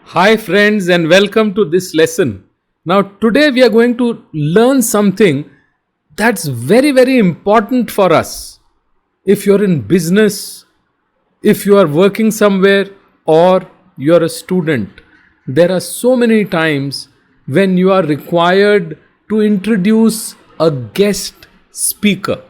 Hi, friends, and welcome to this lesson. Now, today we are going to learn something that's very, very important for us. If you're in business, if you are working somewhere, or you're a student, there are so many times when you are required to introduce a guest speaker.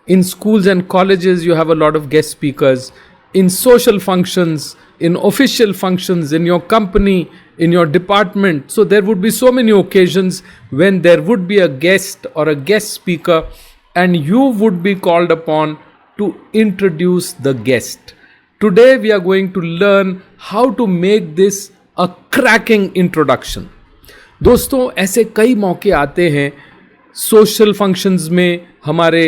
In schools and colleges, you have a lot of guest speakers. In social functions, in official functions, in your company, in your department. So there would be so many occasions when there would be a guest or a guest speaker, and you would be called upon to introduce the guest. Today we are going to learn how to make this a cracking introduction. दोस्तों, ऐसे कई मौके आते हैं social functions में, हमारे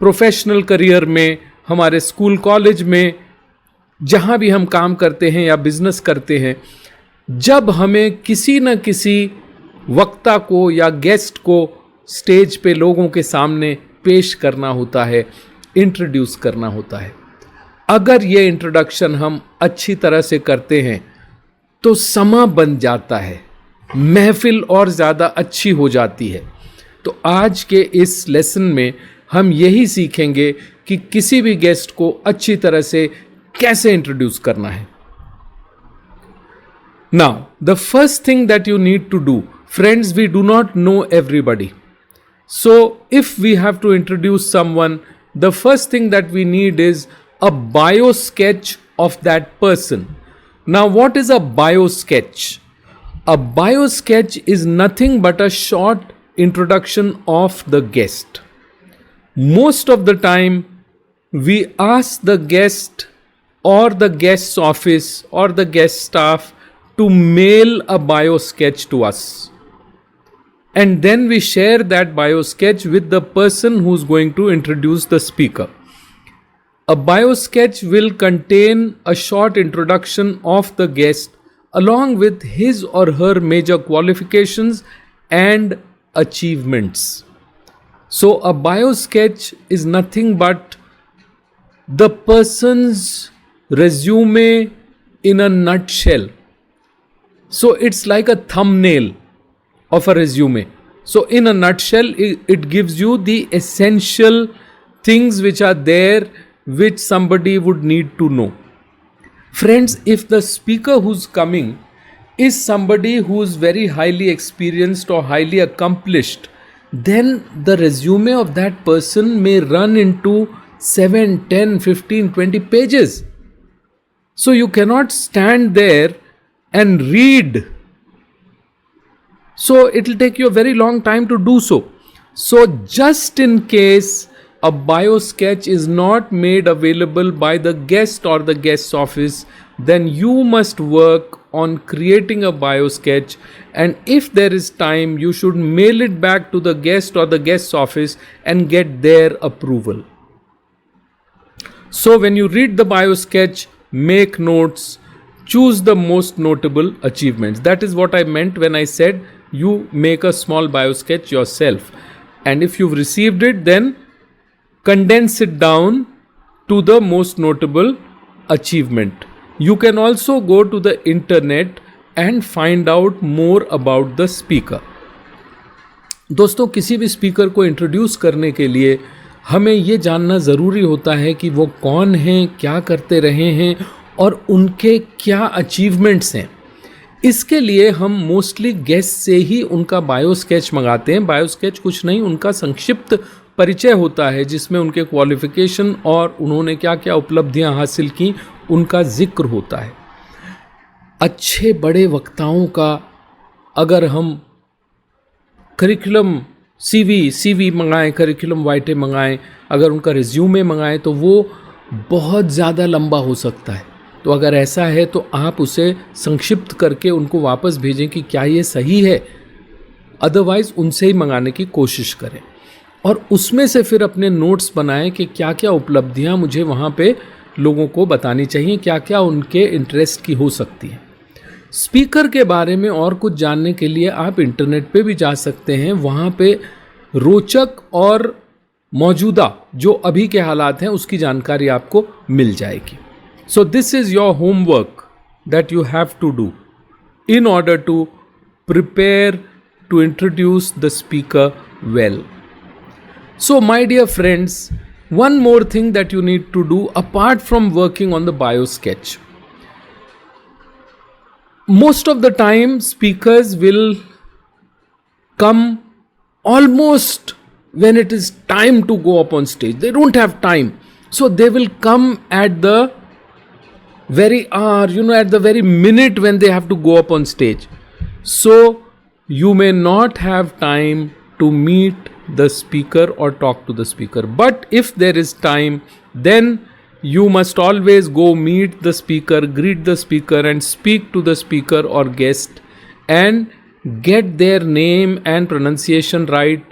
professional career में, हमारे स्कूल कॉलेज में, जहाँ भी हम काम करते हैं या बिजनेस करते हैं, जब हमें किसी न किसी वक्ता को या गेस्ट को स्टेज पे लोगों के सामने पेश करना होता है, इंट्रोड्यूस करना होता है. अगर ये इंट्रोडक्शन हम अच्छी तरह से करते हैं तो समा बन जाता है, महफिल और ज़्यादा अच्छी हो जाती है. तो आज के इस लेसन में हम यही सीखेंगे कि किसी भी गेस्ट को अच्छी तरह से कैसे इंट्रोड्यूस करना है. Now the first thing that you need to do, friends, we do not know everybody. So if we have to introduce someone, the first thing that we need is a bio sketch of that person. Now, what is a bio sketch? A bio sketch is nothing but a short introduction of the guest. Most of the time, we ask the guest or the guest's office or the guest staff to mail a bio sketch to us. And then we share that bio sketch with the person who's going to introduce the speaker. A bio sketch will contain a short introduction of the guest along with his or her major qualifications and achievements. So a bio sketch is nothing but the person's resume in a nutshell. So it's like a thumbnail of a resume. So in a nutshell, it gives you the essential things which are there, which somebody would need to know. Friends, if the speaker who's coming is somebody who is very highly experienced or highly accomplished, then the resume of that person may run into 7, 10, 15, 20 pages. So you cannot stand there and read. So it will take you a very long time to do so. So just in case a bio sketch is not made available by the guest or the guest's office, then you must work on creating a bio sketch, and if there is time, you should mail it back to the guest or the guest's office and get their approval. So when you read the bio sketch, make notes, choose the most notable achievements. That is what I meant when I said you make a small bio sketch yourself, and if you've received it, then condense it down to the most notable achievement. You can also go to the internet and find out more about the speaker. दोस्तों, किसी भी speaker को introduce करने के लिए हमें ये जानना ज़रूरी होता है कि वो कौन हैं, क्या करते रहे हैं और उनके क्या अचीवमेंट्स हैं. इसके लिए हम मोस्टली गेस्ट से ही उनका बायो स्केच मंगाते हैं. बायो स्केच कुछ नहीं, उनका संक्षिप्त परिचय होता है जिसमें उनके क्वालिफिकेशन और उन्होंने क्या क्या उपलब्धियां हासिल की उनका जिक्र होता है. अच्छे बड़े वक्ताओं का अगर हम करिकुलम सीवी मंगाएं, करिकुलम वाइटे मंगाएं, अगर उनका रिज्यूमे मंगाएं तो वो बहुत ज़्यादा लंबा हो सकता है. तो अगर ऐसा है तो आप उसे संक्षिप्त करके उनको वापस भेजें कि क्या ये सही है. अदरवाइज़ उनसे ही मंगाने की कोशिश करें और उसमें से फिर अपने नोट्स बनाएं कि क्या क्या उपलब्धियां मुझे वहाँ पे लोगों को बतानी चाहिए, क्या क्या उनके इंटरेस्ट की हो सकती है. स्पीकर के बारे में और कुछ जानने के लिए आप इंटरनेट पे भी जा सकते हैं. वहाँ पे रोचक और मौजूदा जो अभी के हालात हैं उसकी जानकारी आपको मिल जाएगी. So this is your homework that you have to do. in order to prepare to introduce the speaker well. So, my dear friends, one more thing that you need to do apart from working on the bio sketch. Most of the time, speakers will come almost when it is time to go up on stage. They don't have time. So they will come at the very hour, at the very minute when they have to go up on stage. So you may not have time to meet the speaker or talk to the speaker. But if there is time, then you must always go meet the speaker, greet the speaker, and speak to the speaker or guest and get their name and pronunciation right.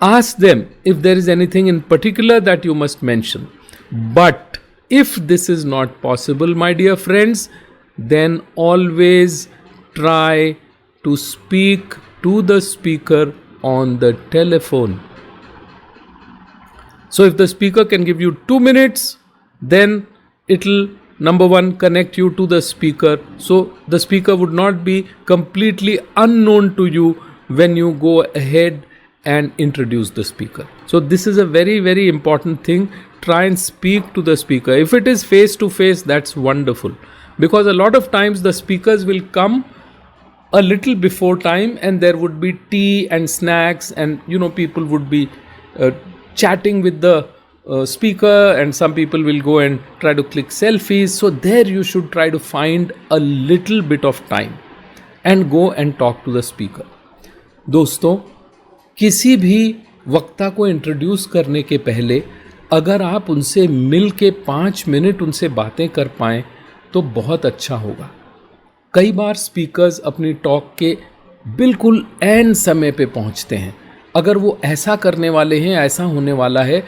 Ask them if there is anything in particular that you must mention. But if this is not possible, my dear friends, then always try to speak to the speaker on the telephone. So if the speaker can give you 2 minutes, then it'll, number one, connect you to the speaker. So the speaker would not be completely unknown to you when you go ahead and introduce the speaker. So this is a very, very important thing. Try and speak to the speaker. If it is face to face, that's wonderful. Because a lot of times the speakers will come a little before time and there would be tea and snacks and people would be chatting with the speaker, and some people will go and try to click selfies. So there you should try to find a little bit of time and go and talk to the speaker. दोस्तों, किसी भी वक्ता को introduce करने के पहले अगर आप उनसे मिल के 5 मिनट उनसे बातें कर पाएं तो बहुत अच्छा होगा. कई बार स्पीकर्स अपनी टॉक के बिल्कुल एंड समय पे पहुंचते हैं. अगर वो ऐसा करने वाले हैं, ऐसा होने वाला है,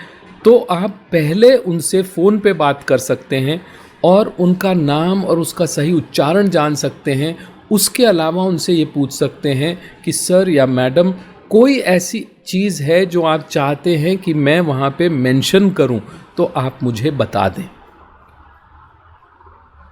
तो आप पहले उनसे फ़ोन पे बात कर सकते हैं और उनका नाम और उसका सही उच्चारण जान सकते हैं. उसके अलावा उनसे ये पूछ सकते हैं कि सर या मैडम, कोई ऐसी चीज़ है जो आप चाहते हैं कि मैं वहाँ पे मेंशन करूँ, तो आप मुझे बता दें.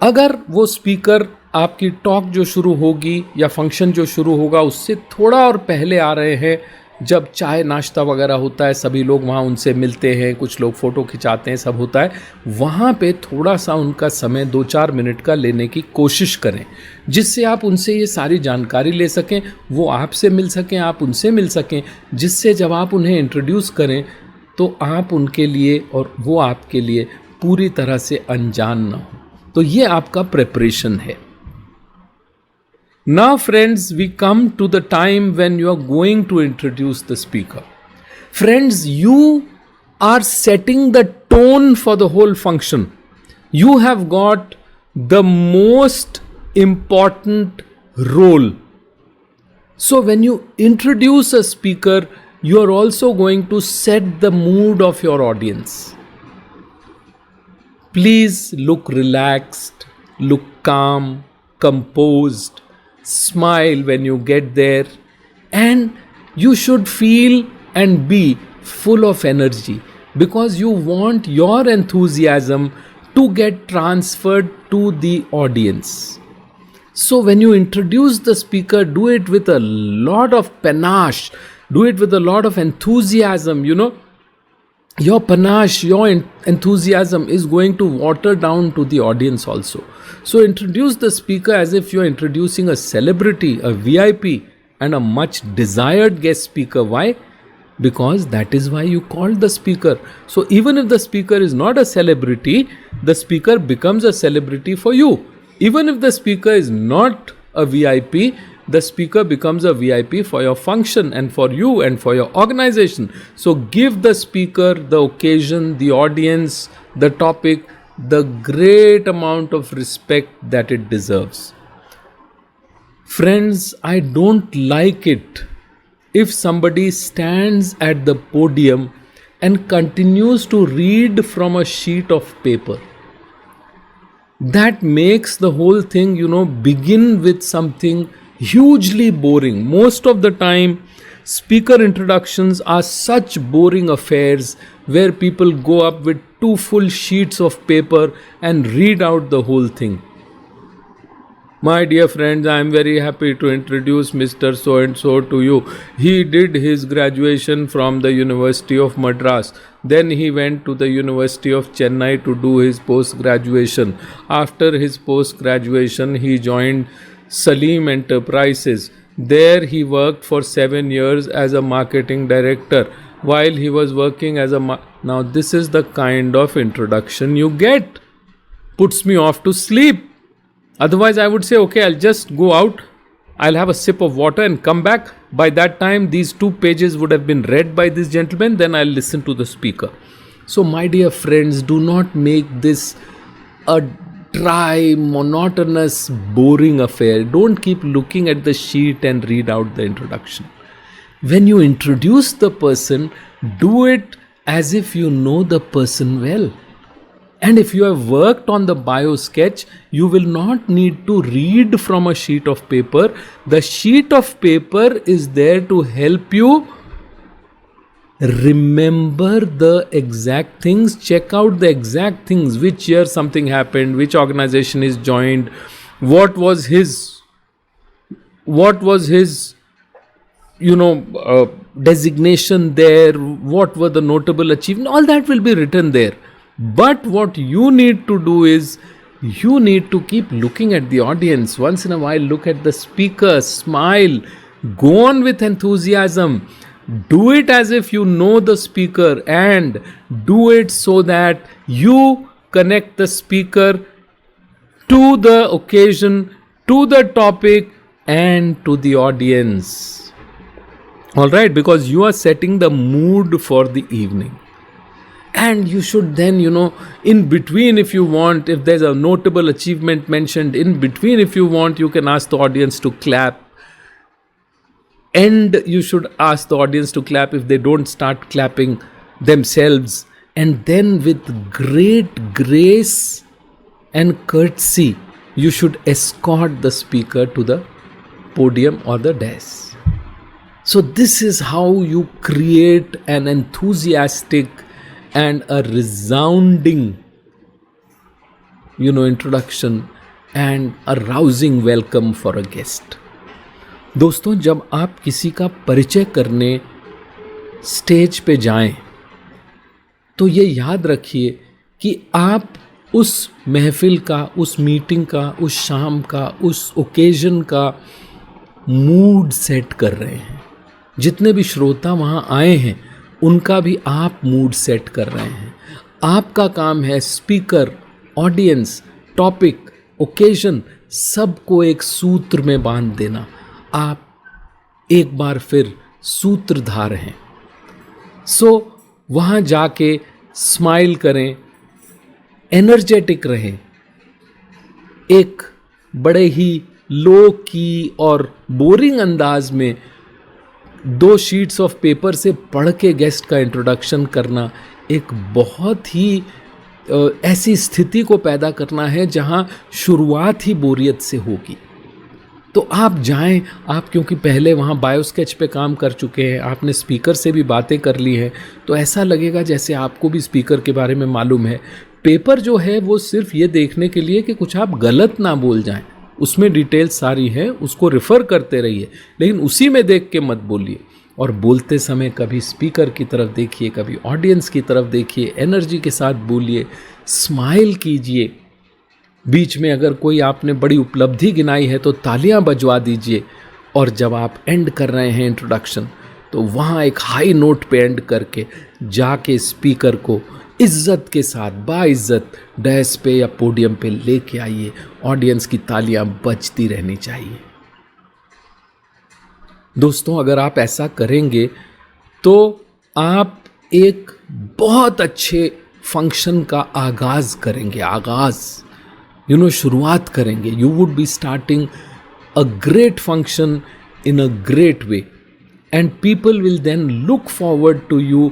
अगर वो स्पीकर आपकी टॉक जो शुरू होगी या फंक्शन जो शुरू होगा उससे थोड़ा और पहले आ रहे हैं, जब चाय नाश्ता वगैरह होता है, सभी लोग वहाँ उनसे मिलते हैं, कुछ लोग फ़ोटो खिंचाते हैं, सब होता है, वहाँ पे थोड़ा सा उनका समय 2-4 मिनट का लेने की कोशिश करें, जिससे आप उनसे ये सारी जानकारी ले सकें, वो आपसे मिल सकें, आप उनसे मिल सकें, जिससे जब आप उन्हें इंट्रोड्यूस करें तो आप उनके लिए और वो आपके लिए पूरी तरह से अनजान ना हो. तो ये आपका प्रिपरेशन है. Now friends, we come to the time when you are going to introduce the speaker. Friends, you are setting the tone for the whole function. You have got the most important role. So when you introduce a speaker, you are also going to set the mood of your audience. Please look relaxed, look calm, composed. Smile when you get there, and you should feel and be full of energy, because you want your enthusiasm to get transferred to the audience. So when you introduce the speaker, do it with a lot of panache, do it with a lot of enthusiasm. Your panache, your enthusiasm is going to water down to the audience also. So introduce the speaker as if you're introducing a celebrity, a VIP, and a much desired guest speaker. Why? Because that is why you called the speaker. So even if the speaker is not a celebrity, the speaker becomes a celebrity for you. Even if the speaker is not a VIP, the speaker becomes a VIP for your function and for you and for your organization. So give the speaker, the occasion, the audience, the topic, the great amount of respect that it deserves. Friends, I don't like it if somebody stands at the podium and continues to read from a sheet of paper. That makes the whole thing, begin with something hugely boring. Most of the time, speaker introductions are such boring affairs where people go up with 2 full sheets of paper and read out the whole thing. My dear friends, I am very happy to introduce Mr. So and so to you. He did his graduation from the University of Madras. Then he went to the University of Chennai to do his post graduation. After his post graduation, he joined Salim Enterprises. There he worked for 7 years as a marketing director. While he was working as a now this is the kind of introduction you get. Puts me off to sleep. Otherwise, I would say, okay, I'll just go out, I'll have a sip of water and come back. By that time, these 2 pages would have been read by this gentleman, then I'll listen to the speaker. So, my dear friends, do not make this a dry, monotonous, boring affair. Don't keep looking at the sheet and read out the introduction. When you introduce the person, do it as if you know the person well. And if you have worked on the bio sketch, you will not need to read from a sheet of paper. The sheet of paper is there to help you remember the exact things, check out the exact things, which year something happened, which organization is joined, what was his designation there, what were the notable achievements, all that will be written there. But what you need to do is, you need to keep looking at the audience. Once in a while, look at the speaker, smile, go on with enthusiasm. Do it as if you know the speaker, and do it so that you connect the speaker to the occasion, to the topic, and to the audience. Alright, because you are setting the mood for the evening. And you should then, in between, if you want, if there's a notable achievement mentioned, in between, if you want, you can ask the audience to clap. And you should ask the audience to clap if they don't start clapping themselves. And then with great grace and courtesy, you should escort the speaker to the podium or the dais. So this is how you create an enthusiastic and a resounding, introduction and a rousing welcome for a guest. दोस्तों, जब आप किसी का परिचय करने stage पे जाएं, तो ये याद रखिए कि आप उस महफिल का, उस मीटिंग का, उस शाम का, उस ओकेजन का मूड सेट कर रहे हैं. जितने भी श्रोता वहाँ आए हैं, उनका भी आप मूड सेट कर रहे हैं. आपका काम है स्पीकर, ऑडियंस, टॉपिक, ओकेजन सबको एक सूत्र में बांध देना. आप एक बार फिर सूत्रधार हैं. सो वहाँ जाके स्माइल करें, एनर्जेटिक रहें. एक बड़े ही लो की और बोरिंग अंदाज में 2 शीट्स ऑफ पेपर से पढ़ के गेस्ट का इंट्रोडक्शन करना एक बहुत ही ऐसी स्थिति को पैदा करना है जहां शुरुआत ही बोरियत से होगी. तो आप जाएं, आप क्योंकि पहले वहाँ बायो स्केच पे काम कर चुके हैं, आपने स्पीकर से भी बातें कर ली हैं, तो ऐसा लगेगा जैसे आपको भी स्पीकर के बारे में मालूम है. पेपर जो है वो सिर्फ ये देखने के लिए कि कुछ आप गलत ना बोल जाएं, उसमें डिटेल्स सारी है, उसको रेफ़र करते रहिए, लेकिन उसी में देख के मत बोलिए. और बोलते समय कभी स्पीकर की तरफ देखिए, कभी ऑडियंस की तरफ देखिए, एनर्जी के साथ बोलिए, स्माइल कीजिए. बीच में अगर कोई आपने बड़ी उपलब्धि गिनाई है तो तालियां बजवा दीजिए. और जब आप एंड कर रहे हैं इंट्रोडक्शन, तो वहाँ एक हाई नोट पे एंड करके जाके स्पीकर को इज्जत के साथ, बाइज्जत डैश पे या पोडियम पे लेके आइए. ऑडियंस की तालियां बजती रहनी चाहिए. दोस्तों, अगर आप ऐसा करेंगे तो आप एक बहुत अच्छे फंक्शन का आगाज़ करेंगे. शुरुआत करेंगे. You would be starting a great function in a great way, and people will then look forward to you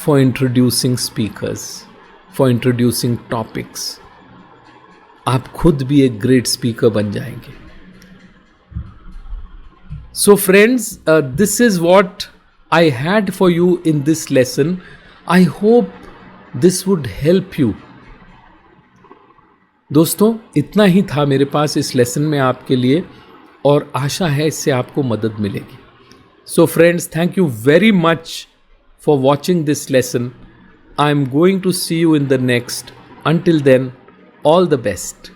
for introducing speakers, for introducing topics. आप खुद भी एक great speaker बन जाएंगे. So friends, this is what I had for you in this lesson. I hope this would help you दोस्तों, इतना ही था मेरे पास इस लेसन में आपके लिए, और आशा है इससे आपको मदद मिलेगी. So friends, thank you very much for watching this lesson. I am going to see you in the next. Until then, all the best.